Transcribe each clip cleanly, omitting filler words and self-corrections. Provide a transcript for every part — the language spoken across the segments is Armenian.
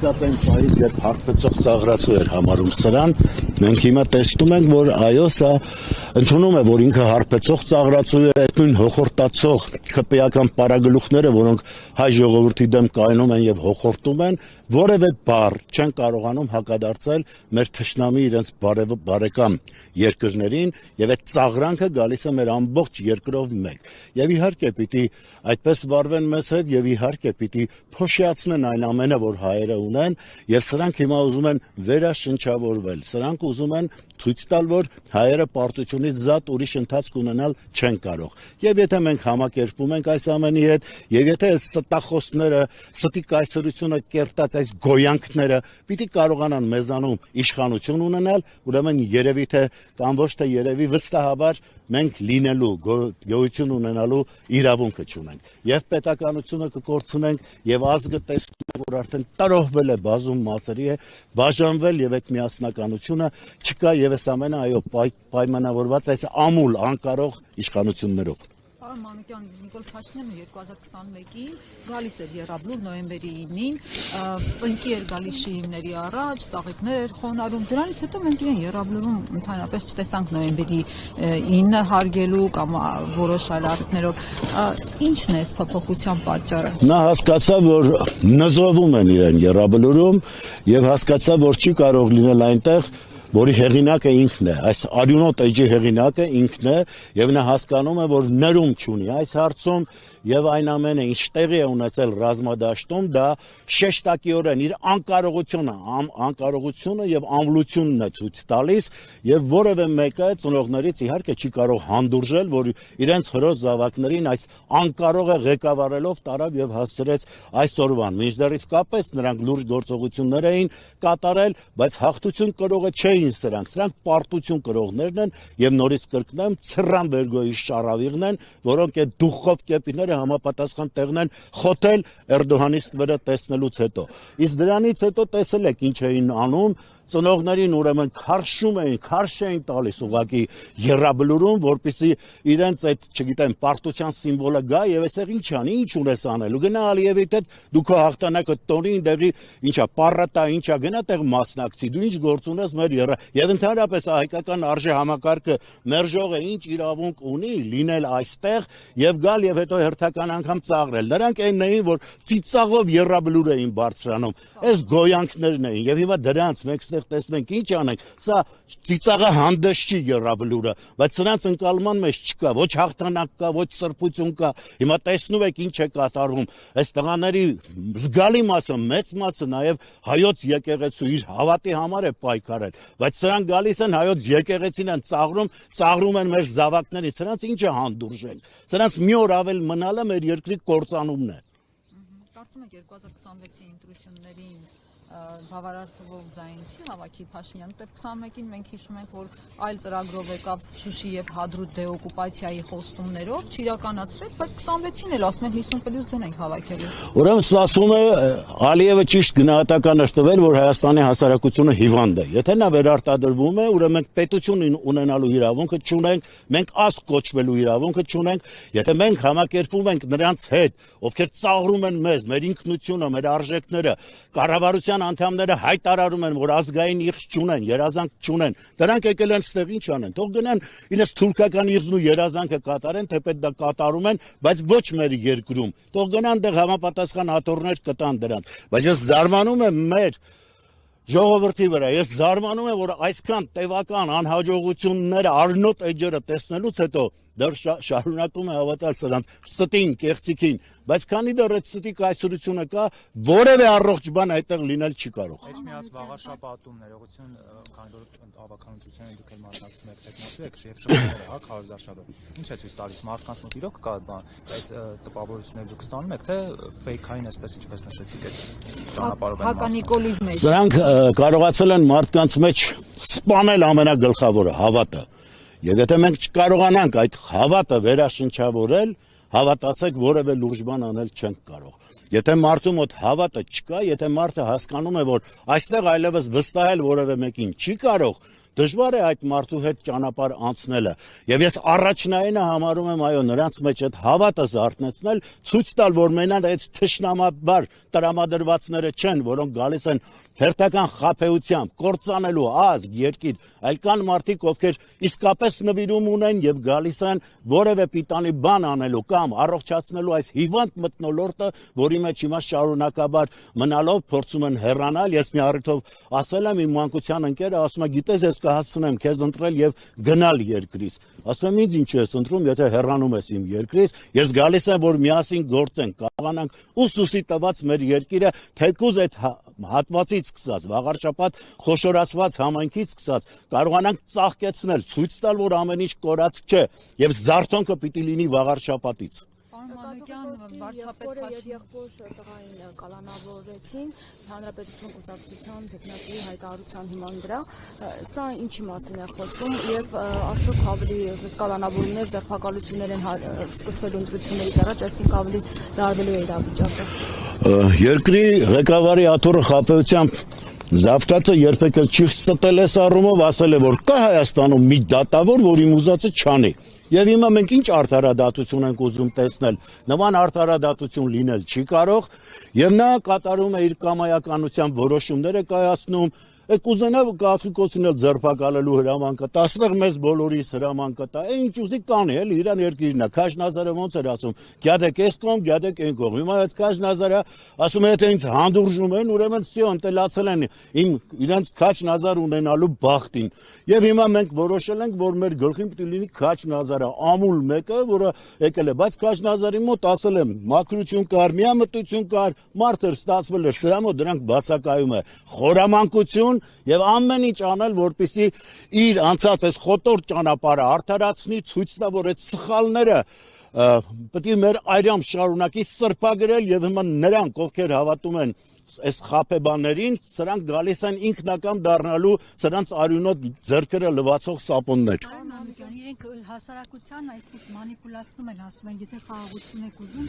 սկսած այն պահից, երբ հարբեցող ծաղրացու էր համարում սրան, մենք հիմա տեսնում ենք, որ այո, սա ընդունում է, որ ինքը հարբեցող ծաղրացու է, այդ նույն հոխորտացող քպեական պարագլուխները, որոնք հայ ժողովրդի դեմ կայանում են եւ հոխորտում են, որևէ բառ չեն կարողանում հակադարձել մեր թշնամի իրենց բարեկամ երկրներին, եւ այդ ծաղրանքը գալիս է մեր ամբողջ երկրով մեկ։ Եվ իհարկե պիտի այդպես վարվեն մեզ հետ եւ իհարկե պիտի փոշիացնեն այն ամենը, որ հայերը ունեն, եւ սրանք հիմա ուզում են վերաշնչավորվել, սրանք ուզում են ցույց տալ, որ հայերը պարտությունից զատ ուրիշ ընթացք ունենալ չեն կարող։ Եվ եթե մենք համակերպվում ենք այս ամենի հետ, եւ եթե ստախոսները, ստի կայսրությունը կերտած այս գոյանքները պիտի կարողանան մեզանում իշխանություն ունենալ, ուրեմն երևի թե կամ ոչ թե երևի վստահաբար մենք լինելու, գոյություն ունենալու իրավունքը չունենք։ Եվ պետականությունը կկորցնենք, եւ ազգը տեսնում է, որ արդեն տարողվել է բազում մասերի է, բաժանվել եւ այդ միասնականությունը չկա եւ այս ամենը այո պայմանավորված այս ամուլ անկարող իշխանություններով։ Պարոն Մանուկյան, Նիկոլ Փաշինյանը 2021-ին գալիս էր եռաբլուր նոյեմբերի 9-ին, ծնկի էր գալիս շիրիմների առաջ, ծաղիկներ էր խոնարհում, դրանից հետո մենք իրեն եռաբլուրում ընդհանրապես չտեսանք նոյեմբերի 9-ը հարգելու կամ որոշ այլ առիթներով։ Ինչն է այս փոփոխության պատճառը։ Նա հասկացավ, որ նզովում են իրեն եռաբլուրում եւ հասկացավ, որ չի կարող լինել այնտեղ, որի հեղինակը ինքն է, այս արյունոտ էջի հեղինակը ինքն է եւ նա հասկանում է, որ ներում չունի այս հարցում եւ այն ամենը, ինչ տեղի է ունեցել ռազմադաշտում, դա շեշտակիորեն իր անկարողությունը եւ ամլությունն է ցույց տալիս եւ որևէ մեկը ծնողներից իհարկե չի կարող հանդուրժել, որ իրենց հրոց զավակներին այս անկարողը ղեկավարելով տարավ եւ հասցրեց այսօրվան։ Մինչդեռ իսկապես նրանք լուրջ գործողություններ էին կատարել, բայց հաղթություն կրողը չէին սրանք պարտություն կրողներն են եւ նորից կրկնեմ ցրան վերգոյի շարավիղն են, որոնք այդ դուխով կեպիները համապատասխան տեղն են խոթել Էրդողանի ստվերը տեսնելուց հետո։ Իսկ դրանից հետո տեսել եք ինչ էին անում, ծնողներին ուրեմն քարշ էին տալիս ուղակի եռաբլուրում, որպեսզի իրենց այդ, չգիտեմ, պարտության սիմվոլը գա եւ այստեղ ինչ անի, ինչ ունես անելու։ Գնա Ալիևի հետ դու քո հաղթանակը տոնի, դեղի, ինչա, պարատա, ինչա, գնա տեղ մասնակցի, դու ինչ գործ ունես մեր եւ ընդհանրապես հայկական արժե համակարգը մերժողը ինչ իրավունք ունի լինել այստեղ եւ գալ եւ հետո հերթական անգամ ծաղրել։ Նրանք այնն էին, որ ծիծաղով եռաբլուր էին բարձրանում։ Այս գոյանքներն էին եւ հիմա դրանց մենք տեսնենք ինչ անենք, սա ծիծաղը հանդես չի եռաբլուրը, բայց սրանց ընկալման մեջ չկա, ոչ հաղթանակ կա, ոչ սրբություն կա։ Հիմա տեսնում եք ինչ է կատարվում։ Այս տղաների զգալի մասը, մեծ մասը նաև հայոց եկեղեցու իր հավատի համար է պայքարել, բայց սրանք գալիս են հայոց եկեղեցին են ծաղրում են մեր զավակներին, սրանց ինչ է հանդուրժել։ Սրանց մի օր ավել մնալը մեր երկրի կործանումն է։ Կարծում եք 2026-ի ընտրություններին բավարար թվով ձայն չի հավաքի Փաշինյանը, դեռ 21-ին մենք հիշում ենք, որ այլ ծրագրով եկավ Շուշի եւ Հադրութ դեօկուպացիայի խոստումներով, չիրականացրեց, բայց 26-ին էլ ասում են 50+ ձայն ենք հավաքելու։ Ուրեմն ասում է Ալիևը ճիշտ գնահատական է տվել, որ Հայաստանի հասարակությունը հիվանդ է։ Եթե նա վերարտադրվում է, ուրեմն մենք պետություն ունենալու իրավունքը չունենք, մենք ազգ կոչվելու իրավունքը չունենք, եթե մենք համակերպվում ենք նրանց հետ, ովքեր ծաղրում են մեզ, մեր ինքնությունը, մեր արժեքները, կառավարության անդամները հայտարարում են, որ ազգային իղձ չունեն, երազանք չունեն, դրանք եկել են ստեղ ինչ անեն, թող գնան իրենց թուրքական իղձն ու երազանքը կատարեն, թեպետ դա կատարում են, բայց ոչ մեր երկրում, թող գնան դեղ համապատասխան աթոռներ կտան դրանց, բայց ես զարմանում եմ մեր ժողովրդի վրա, ես զարմանում եմ, որ այսքան տևական անհաջողությունները արնոտ էջերը տեսնելուց հետո դեռ շարունակում է հավատալ սրանց ստին, կեղծիքին, բայց քանի դեռ այդ ստի կայսրությունը կա, որևէ առողջ բան այդտեղ լինել չի կարող։ Էջ միած վաղաշաբաթում ներողություն, քանի որ ավականությունն դուք էլ մասնակցում եք հետնացու եք եւ շփոթները, հա, քարոզարշավը։ Ինչ է ցույց տալիս մարդկանց մոտ իրոք կա այդ տպավորությունները դուք ստանում եք, թե ֆեյքային այսպես ինչպես նշեցիք այդ ճանապարհով են։ Հականիկոլիզմ է։ Սրանք կարողացել են մարդկանց մեջ սպանել ամենագլխավորը, հավատը։ Եվ եթե մենք չկարողանանք այդ հավատը վերաշնչավորել, հավատացեք որևէ լուրջ բան անել չենք կարող։ Եթե մարդու մոտ հավատը չկա, եթե մարդը հասկանում է, որ այստեղ այլևս վստահել որևէ մեկին չի կարող, դժվար է այդ մարդու հետ ճանապարհ անցնելը։ Եվ ես առաջնայինը համարում եմ այո նրանց մեջ այդ հավատը զարթնեցնել, ցույց տալ, որ մենակ այդ թշնամաբար տրամադրվածները չեն, որոնք գալիս են հերթական խաբեությամբ, կործանելու ազգ, երկիր, այլ կան մարդիկ, ովքեր իսկապես նվիրում ունեն եւ գալիս են որևէ պիտանի բան անելու կամ առողջացնելու այս հիվանդ մթնոլորտը, որի մեջ հիմա շարունակաբար մնալով փորձում են հեռանալ։ Ես մի առիթով ասել եմ իմ մանկության ընկերը, ասում է, գիտես, ես կհասցնեմ քեզ ընտրել եւ գնալ երկրից։ Ասում եմ, ինձ ինչ ես ընտրում, եթե հեռանում ես իմ երկրից, ես գալիս եմ, որ միասին գործենք, կարողանանք ուսուսի տված մեր երկիրը թեկուզ այդ հատվածից սկսած, վաղարշապատ խոշորացված համայնքից սկսած, կարողանանք ծաղկեցնել, ցույց տալ, որ ամեն ինչ կորած չէ եւ զարթոնքը պիտի լինի վաղարշապատից։ Վարչապետ եղբոր տղային կալանավորեցին Հանրապետություն կուսակցության տեխնիկայի հայտարարության հիման վրա, սա ինչի մասին է խոսում եւ արդյոք ավելի կալանավորումներ, ձերբակալություններ են սկսվել ընտրություններից առաջ, այսինքն ավելի լարվելու է իրավիճակը։ Երկրի ղեկավարի աթոռը խաբեությամբ Զավթացը երբեք չի ստել այս առումով, ասել է, որ կա Հայաստանում մի դատավոր, որ իմ ուզածը չանի։ Եվ հիմա մենք ինչ արդարադատություն ենք ուզում տեսնել, նման արդարադատություն լինել չի կարող, եւ նա կատարում է իր կամայականությամբ որոշումները կայացնում, կուզենա կաթողիկոսին էլ ձերբակալելու հրամանքը, տասնեղ մեզ բոլորիս հրամանքը տա, ինչ ուզի կանի, էլի իրան երկիրն է, Քաշնազարը ոնց էր ասում, գյադեք էս կողմ, գյադեք այն կողմ, հիմա այդ Քաշնազարը ասում է, եթե ինձ հանդուրժում են, ուրեմն սյո ընտելացել են իմ իրենց Քաշնազար ունենալու բախտին, եւ հիմա մենք որոշել ենք, որ մեր գլխին պիտի լինի Քաշնազարը, ամուլ մեկը, որը եկել է, բայց Քաշնազարի մոտ ասել եմ, մաքրություն կար, միամտություն կար, մարդ էր ստացվել էր, սրա մոտ դրանք բացակայում է, խորամանկություն եւ ամեն ինչ անել, որպեսզի իր անցած այս խոտորտ ճանապարհը արդարացնի, ցույց տա, որ այդ սխալները պետք է մեր այրամ շարունակի սրբագրել եւ հիմա նրանք, ովքեր հավատում են այս խաբեբաներին, սրանք գալիս են ինքնական դառնալու սրանց արյունոտ ձեռքերը լվացող սապոններ։ Իրենք հասարակության այսպես մանիպուլացնում են, ասում են, եթե խաղաղություն եք ուզում,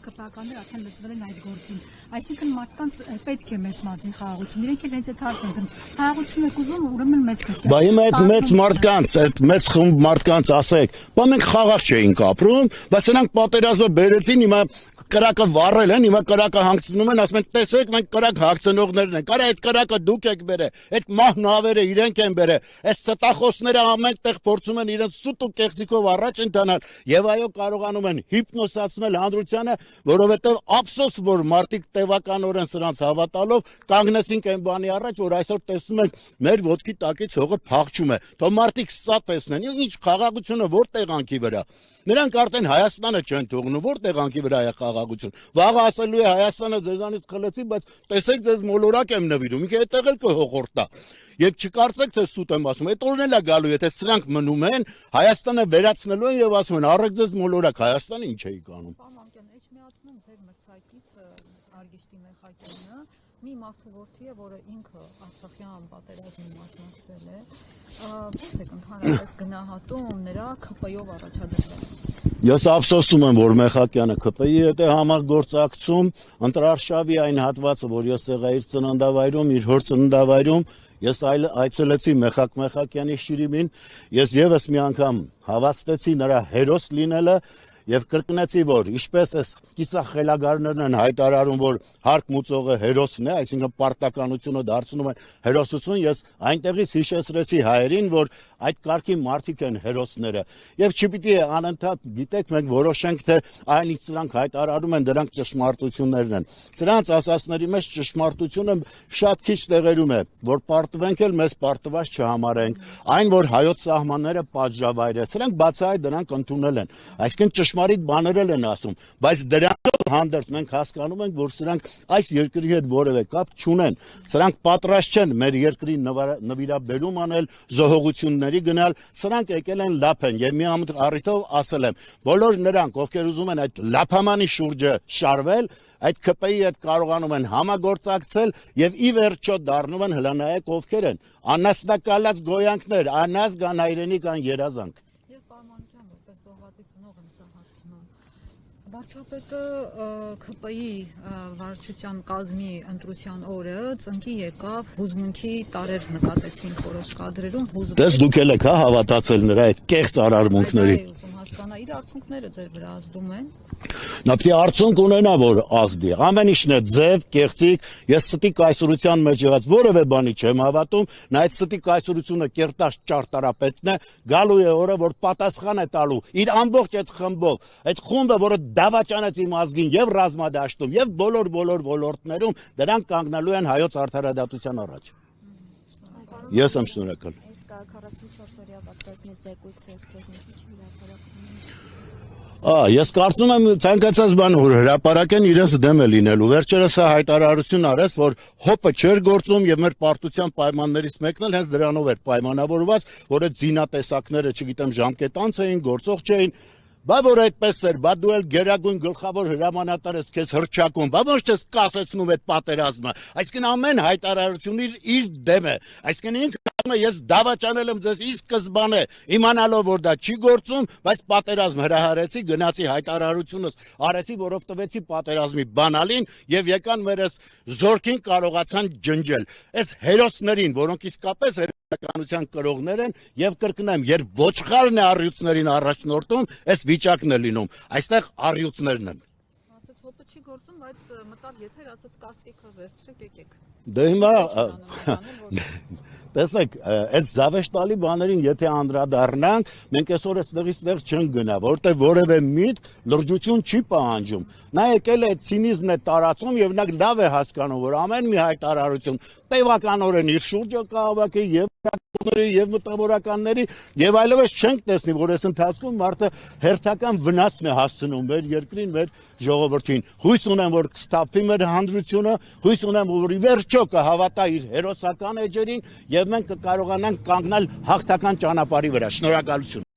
ԿՊ-ականները արդեն լծվել են այդ գործին։ Այսինքն մարդկանց պետք է մեծ մասի խաղաղություն։ Իրենք էլ հենց այդ հարցն են, խաղաղություն եք ուզում, ուրեմն մեծ պետք է։ Բա հիմա այդ մեծ մարդկանց, այդ մեծ խումբ մարդկանց ասեք, բա մենք խաղաղ չէինք ապրում, բա սրանք պատերազմը բերեցին, հիմա կրակը վառել են, հիմա կրակը հանգցնում են, ասում են, տեսեք, մենք կրակ հագցնողներն ենք, արա այդ կրակը դուք եք բերել, այդ մահնավերը իրենք են բերել, այս ստախոսները ամեն տեղ փորձում են իրենց սուտ ու կեղծիկով առաջ ընթանալ, եւ այո կարողանում են հիպնոսացնել հանրությանը, որովհետեւ ափսոս որ մարդիկ տևականորեն սրանց հավատալով կանգնեցինք այն բանի առաջ, որ այսօր տեսնում ենք մեր ոտքի տակից հողը փախչում է, թող մարդիկ սա տեսնեն, ինչ խաղաղությունը որ տեղանքի վրա։ Նրանք արդեն Հայաստանը չեն թողնում, որ տեղանքի վրա է խաղաղություն։ Վաղը ասելու է Հայաստանը ձեզանից խլեցի, բայց տեսեք ձեզ մոլորակ եմ նվիրում, ինքը այդտեղ էլ կհողորտա։ Եվ չկարծեք թե սուտ եմ ասում, այդ օրն էլ է գալու, եթե սրանք մնում են, Հայաստանը վերացնելու են եւ ասում են, առեք ձեզ մոլորակ, Հայաստանը ինչ էի կանում։ Պարոն Էջմիածնում ձեր մրցակից Արգիշտի Մեխակյանը մի մարդու որդի է, որը ինքը Արցախյան պատերազմի մասնակցել է, ո՞նց եք ընդհանրապես գնահատում նրա ԿՊ-ով առաջադրվելը։ Ես ափսոսում եմ, որ Մեխակյանը ԿՊ-ի հետ է համագործակցում, ընտրարշավի այն հատվածը, որ ես եղա իր ծննդավայրում, իր հոր ծննդավայրում, ես այցելեցի Մեխակյանի շիրիմին, ես եւս մի անգամ հավաստեցի նրա հերոս լինելը եւ կրկնեցի, որ ինչպես էս կիսախելագարներն են հայտարարում, որ հարկ մուծողը հերոսն է, այսինքն պարտականությունը դարձնում է հերոսություն, ես այնտեղից հիշեցրեցի հայերին, որ այդ կարգի մարդիկ են հերոսները եւ չպիտի անընդհատ գիտեք մենք որոշենք թե այն ինչ սրանք հայտարարում են դրանք ճշմարտություններն են։ Սրանց ասածների մեջ ճշմարտությունը շատ քիչ տեղերում է, որ պարտվենք էլ մեզ պարտված չհամարենք, այն որ հայոց սահմանները պատժավայր է, սրանք բացահայտ դրանք ընդունել են, այսինքն ճշմարիտ բաներ են ասում, բայց դրանով հանդերձ մենք հասկանում ենք, որ սրանք այս երկրի հետ որևէ կապ չունեն, սրանք պատրաստ չեն մեր երկրի նվիրաբերում անել, զոհողությունների գնալ, սրանք եկել են լափեն եւ մի առիթով ասել եմ, բոլոր նրանք, ովքեր ուզում են այդ լափամանի շուրջը շարվել, այդ ԿՊ-ի հետ կարողանում են համագործակցել եւ ի վերջո դառնում են հլանայեք ովքեր են, անաստակալած գոյանքներ, անազգան հայրենի կան երազանք։ Եվ պարմանության որպես զոհվածի ծնող եմ սա հարցնում։ Վարչապետը ՔՊ-ի վարչության կազմի ընտրության օրը ծնկի եկավ, հուզմունքի տարեր նկատեցին որոշ կադրերում, Դες դուք եք հա հավատացել նրա այդ կեղծ արարմունքների։ ուզում հասկանա, իր արդյունքները ձեր վրա ազդում են։ Նա պիտի արդյունք ունենա, որ ազդի։ Ամեն ինչն է ձև, կեղծիկ, ես ստի կայսրության մեջ եղած որևէ բանի չեմ հավատում, նա այդ ստի կայսրությունը կերտած ճարտարապետն է, գալու է օրը, որ պատասխան է տալու իր ամբողջ այդ խմբով, այդ խումբը, որը դավաճանեց իմ ազգին եւ ռազմադաշտում եւ բոլոր ոլորտներում, դրանք կանգնելու են հայոց արդարադատության առաջ։ Ես եմ շնորհակալ։ Այս 44 օրյա պատերազմի զեկույցը ցեզ ինչի՞ չի հրապարակվում։ Ես կարծում եմ ցանկացած բան որ հրապարակեն իրենց դեմ է լինելու։ Վերջերս սա հայտարարություն արեց, որ հոպը չէր գործում եւ մեր պարտության պայմաններից մեկն էլ հենց դրանով էր պայմանավորված, որ այդ զինատեսակները, չգիտեմ, ժամկետանց էին, գործող չէին։ Բա որ այդպես էր, բա դու էլ գերագույն գլխավոր հրամանատար ես քեզ հրճակում, բա ոչ թե կասեցնում այդ պատերազմը, այսինքն ամեն հայտարարություն իր դեմ է, այսինքն ինքը ես դավաճանել եմ ձեզ ի սկզբանե, իմանալով որ դա չի գործում, բայց պատերազմ հրահարեցի, գնացի հայտարարությունս արեցի, որով տվեցի պատերազմի բանալին եւ եկան մեր այս զորքին կարողացան ջնջել։ Այս հերոսներին, որոնք իսկապես կանության կրողներ են եւ կրկնեմ, երբ ոչխարն է առյուծներին առաջնորդում, այս վիճակն է լինում։ Այստեղ առյուծներն են։ Ասաց հոպը չի գործում, բայց մտավ եթեր, ասաց կասկիկը վերցրեք, եկեք։ Դե հիմա տեսեք, այդ զավեշտալի բաներին եթե անդրադառնանք, մենք այսօր այստեղից տեղ չենք գնա, որտեղ որևէ միտք լրջություն չի պահանջում։ Նա եկել է ցինիզմն է տարածում եւ նա լավ է հասկանում, որ ամեն մի հայտարարություն տևականորեն իր շուրջը կհավաքի եւ մտավորականների եւ այլևս չենք տեսնի, որ այս ընթացքում մարդը հերթական վնասն է հասցնում մեր երկրին, մեր ժողովրդին։ Հույս ունեմ, որ կստափվի մեր հանրությունը, հույս ունեմ, որ ի վերջո կհավատա իր հերոսական էջերին եւ մենք կկարողանանք կանգնել հաղթական ճանապարհի վրա։ Շնորհակալություն։